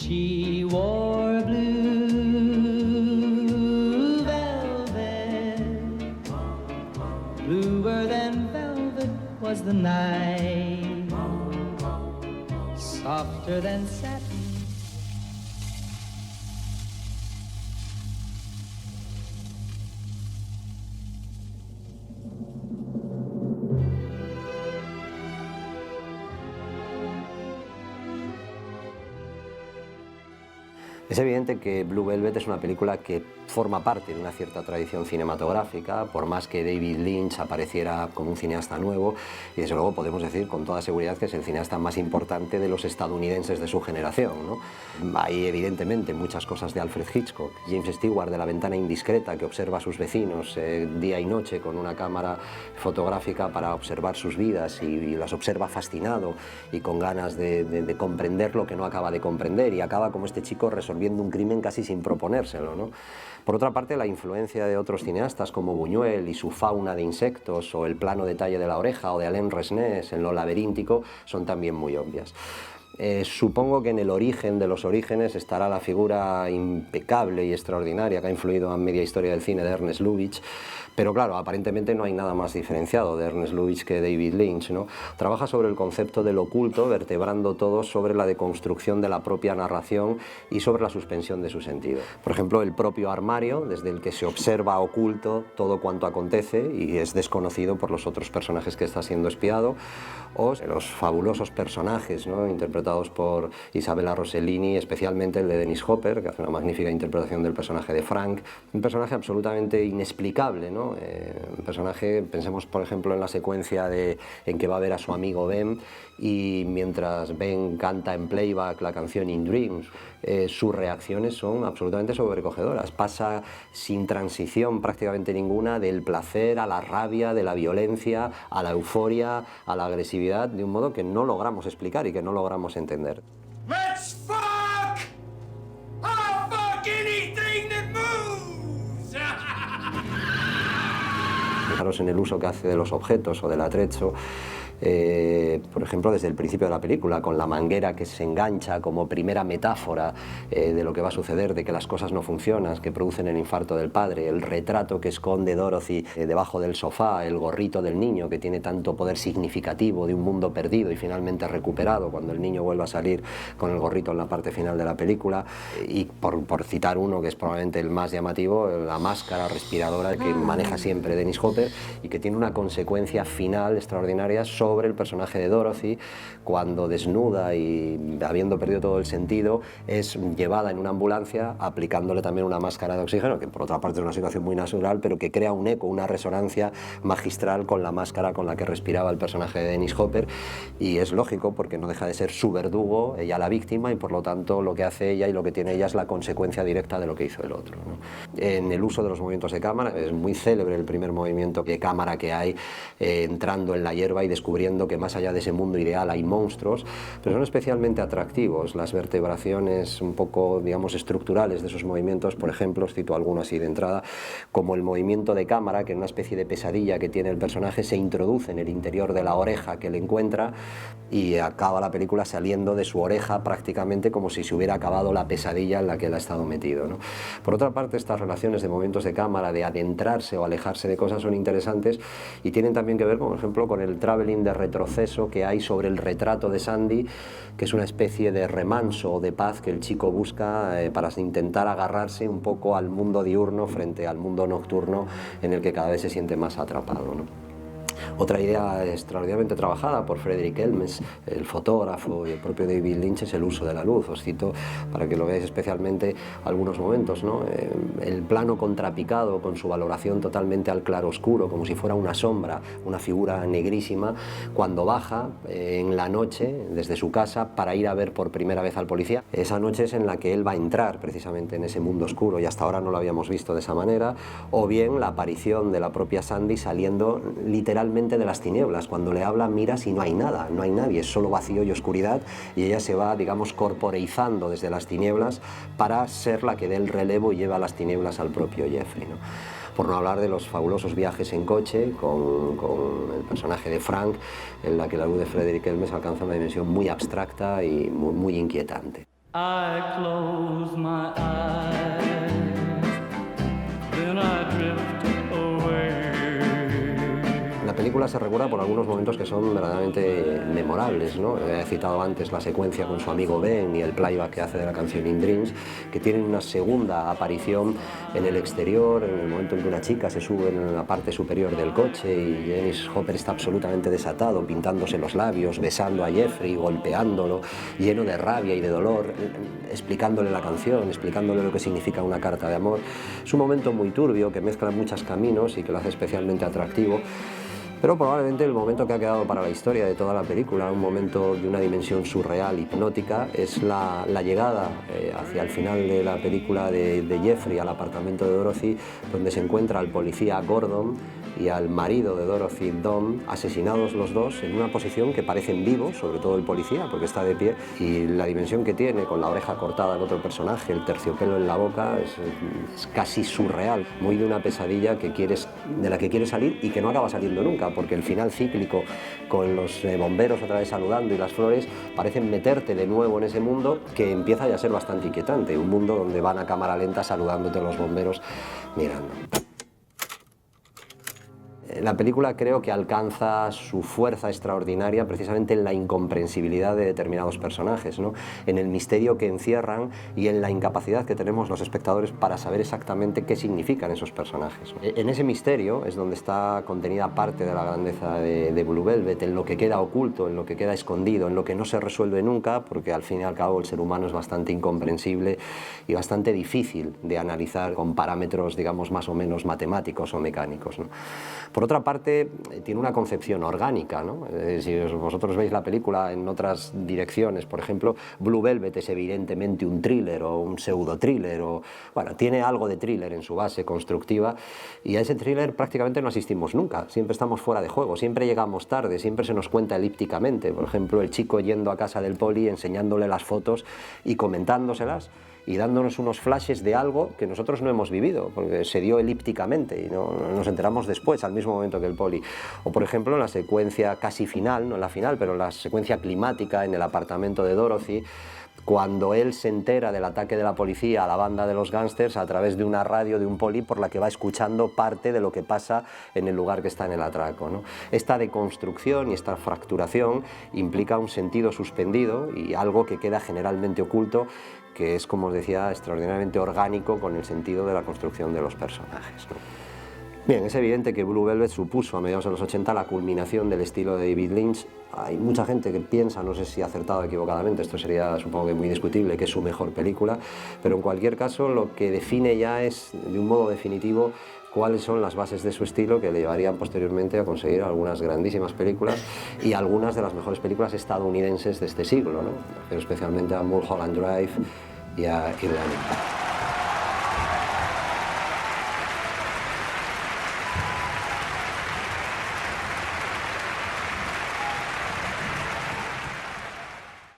She wore blue velvet, bluer than velvet was the night, softer than satin. Es evidente que Blue Velvet es una película que forma parte de una cierta tradición cinematográfica, por más que David Lynch apareciera como un cineasta nuevo, y desde luego podemos decir con toda seguridad que es el cineasta más importante de los estadounidenses de su generación, ¿no? Hay evidentemente muchas cosas de Alfred Hitchcock, James Stewart de La ventana indiscreta, que observa a sus vecinos día y noche con una cámara fotográfica para observar sus vidas y las observa fascinado y con ganas de comprender lo que no acaba de comprender, y acaba como este chico resolviendo un crimen casi sin proponérselo, ¿no? Por otra parte, la influencia de otros cineastas como Buñuel y su fauna de insectos, o el plano detalle de la oreja, o de Alain Resnais en Lo laberíntico, son también muy obvias. Supongo que en el origen de los orígenes estará la figura impecable y extraordinaria que ha influido en media historia del cine de Ernest Lubitsch, pero claro, aparentemente no hay nada más diferenciado de Ernest Lubitsch que David Lynch, ¿no? Trabaja sobre el concepto del oculto, vertebrando todo sobre la deconstrucción de la propia narración y sobre la suspensión de su sentido. Por ejemplo, el propio armario, desde el que se observa oculto todo cuanto acontece y es desconocido por los otros personajes que está siendo espiado, o los fabulosos personajes, ¿no?, interpretados por Isabella Rossellini, especialmente el de Dennis Hopper, que hace una magnífica interpretación del personaje de Frank, un personaje absolutamente inexplicable, ¿no? Un personaje, pensemos por ejemplo en la secuencia en que va a ver a su amigo Ben, y mientras Ben canta en playback la canción In Dreams, sus reacciones son absolutamente sobrecogedoras. Pasa sin transición prácticamente ninguna del placer a la rabia, de la violencia a la euforia, a la agresividad, de un modo que no logramos explicar y que no logramos entender. Let's fuck! I'll fuck anything that moves! Fijaros en el uso que hace de los objetos o del atrecho, por ejemplo, desde el principio de la película, con la manguera que se engancha como primera metáfora de lo que va a suceder, de que las cosas no funcionan, que producen el infarto del padre, el retrato que esconde Dorothy debajo del sofá, el gorrito del niño que tiene tanto poder significativo de un mundo perdido y finalmente recuperado cuando el niño vuelve a salir con el gorrito en la parte final de la película, y por citar uno que es probablemente el más llamativo, la máscara respiradora que maneja siempre Dennis Hopper y que tiene una consecuencia final extraordinaria sobre el personaje de Dorothy, cuando desnuda y habiendo perdido todo el sentido es llevada en una ambulancia aplicándole también una máscara de oxígeno, que por otra parte es una situación muy natural, pero que crea un eco, una resonancia magistral con la máscara con la que respiraba el personaje de Dennis Hopper, y es lógico porque no deja de ser su verdugo, ella la víctima, y por lo tanto lo que hace ella y lo que tiene ella es la consecuencia directa de lo que hizo el otro, ¿no? En el uso de los movimientos de cámara es muy célebre el primer movimiento de cámara que hay entrando en la hierba y descubriendo que más allá de ese mundo ideal hay monstruos, pero son especialmente atractivos las vertebraciones un poco, digamos, estructurales de esos movimientos. Por ejemplo, os cito alguno así de entrada, como el movimiento de cámara que en una especie de pesadilla que tiene el personaje se introduce en el interior de la oreja que le encuentra y acaba la película saliendo de su oreja prácticamente como si se hubiera acabado la pesadilla en la que él ha estado metido, ¿no? Por otra parte, estas relaciones de movimientos de cámara, de adentrarse o alejarse de cosas, son interesantes y tienen también que ver, por ejemplo, con el traveling de retroceso que hay sobre el retrato de Sandy, que es una especie de remanso o de paz que el chico busca para intentar agarrarse un poco al mundo diurno frente al mundo nocturno en el que cada vez se siente más atrapado, ¿no? Otra idea extraordinariamente trabajada por Frederick Elmes, el fotógrafo, y el propio David Lynch, es el uso de la luz. Os cito para que lo veáis especialmente algunos momentos, ¿no? El plano contrapicado con su valoración totalmente al claroscuro, como si fuera una sombra, una figura negrísima, cuando baja en la noche desde su casa para ir a ver por primera vez al policía. Esa noche es en la que él va a entrar precisamente en ese mundo oscuro, y hasta ahora no lo habíamos visto de esa manera. O bien la aparición de la propia Sandy saliendo literalmente de las tinieblas. Cuando le habla, miras y no hay nada, no hay nadie, es solo vacío y oscuridad, y ella se va, digamos, corporeizando desde las tinieblas para ser la que dé el relevo y lleva a las tinieblas al propio Jeffrey, ¿no? Por no hablar de los fabulosos viajes en coche con el personaje de Frank, en la que la luz de Frederick Elmes alcanza una dimensión muy abstracta y muy inquietante. I close my eyes, then I drift away. La película se recuerda por algunos momentos que son verdaderamente memorables, ¿no? He citado antes la secuencia con su amigo Ben y el playback que hace de la canción In Dreams, que tienen una segunda aparición en el exterior, en el momento en que una chica se sube en la parte superior del coche y Dennis Hopper está absolutamente desatado, pintándose los labios, besando a Jeffrey, golpeándolo, lleno de rabia y de dolor, explicándole la canción, explicándole lo que significa una carta de amor. Es un momento muy turbio que mezcla muchos caminos y que lo hace especialmente atractivo. Pero probablemente el momento que ha quedado para la historia de toda la película, un momento de una dimensión surreal, hipnótica, es la llegada hacia el final de la película de Jeffrey al apartamento de Dorothy, donde se encuentra al policía Gordon y al marido de Dorothy, Dom, asesinados los dos en una posición que parecen vivos, sobre todo el policía, porque está de pie, y la dimensión que tiene, con la oreja cortada del otro personaje, el terciopelo en la boca, es casi surreal, muy de una pesadilla de la que quieres salir y que no acaba saliendo nunca, porque el final cíclico, con los bomberos otra vez saludando y las flores, parecen meterte de nuevo en ese mundo que empieza ya a ser bastante inquietante, un mundo donde van a cámara lenta saludándote los bomberos mirando. La película creo que alcanza su fuerza extraordinaria precisamente en la incomprensibilidad de determinados personajes, ¿no? En el misterio que encierran y en la incapacidad que tenemos los espectadores para saber exactamente qué significan esos personajes, ¿no? En ese misterio es donde está contenida parte de la grandeza de Blue Velvet, en lo que queda oculto, en lo que queda escondido, en lo que no se resuelve nunca, porque al fin y al cabo el ser humano es bastante incomprensible y bastante difícil de analizar con parámetros, digamos, más o menos matemáticos o mecánicos, ¿no? Por otra parte, tiene una concepción orgánica, ¿no? Si vosotros veis la película en otras direcciones, por ejemplo, Blue Velvet es evidentemente un thriller o un pseudo-thriller, bueno, tiene algo de thriller en su base constructiva, y a ese thriller prácticamente no asistimos nunca, siempre estamos fuera de juego, siempre llegamos tarde, siempre se nos cuenta elípticamente. Por ejemplo, el chico yendo a casa del poli, enseñándole las fotos y comentándoselas, y dándonos unos flashes de algo que nosotros no hemos vivido, porque se dio elípticamente y no nos enteramos después, al mismo momento que el poli. O por ejemplo en la secuencia casi final, no en la final, pero en la secuencia climática en el apartamento de Dorothy, cuando él se entera del ataque de la policía a la banda de los gángsters a través de una radio de un poli por la que va escuchando parte de lo que pasa en el lugar que está en el atraco, ¿no? Esta deconstrucción y esta fracturación implica un sentido suspendido y algo que queda generalmente oculto, que es, como os decía, extraordinariamente orgánico con el sentido de la construcción de los personajes, ¿no? Bien, es evidente que Blue Velvet supuso a mediados de los 80 la culminación del estilo de David Lynch. Hay mucha gente que piensa, no sé si acertado o equivocadamente, esto sería supongo que muy discutible, que es su mejor película, pero en cualquier caso lo que define ya es de un modo definitivo cuáles son las bases de su estilo que le llevarían posteriormente a conseguir algunas grandísimas películas y algunas de las mejores películas estadounidenses de este siglo, ¿no? Pero especialmente a Mulholland Drive y a Irland.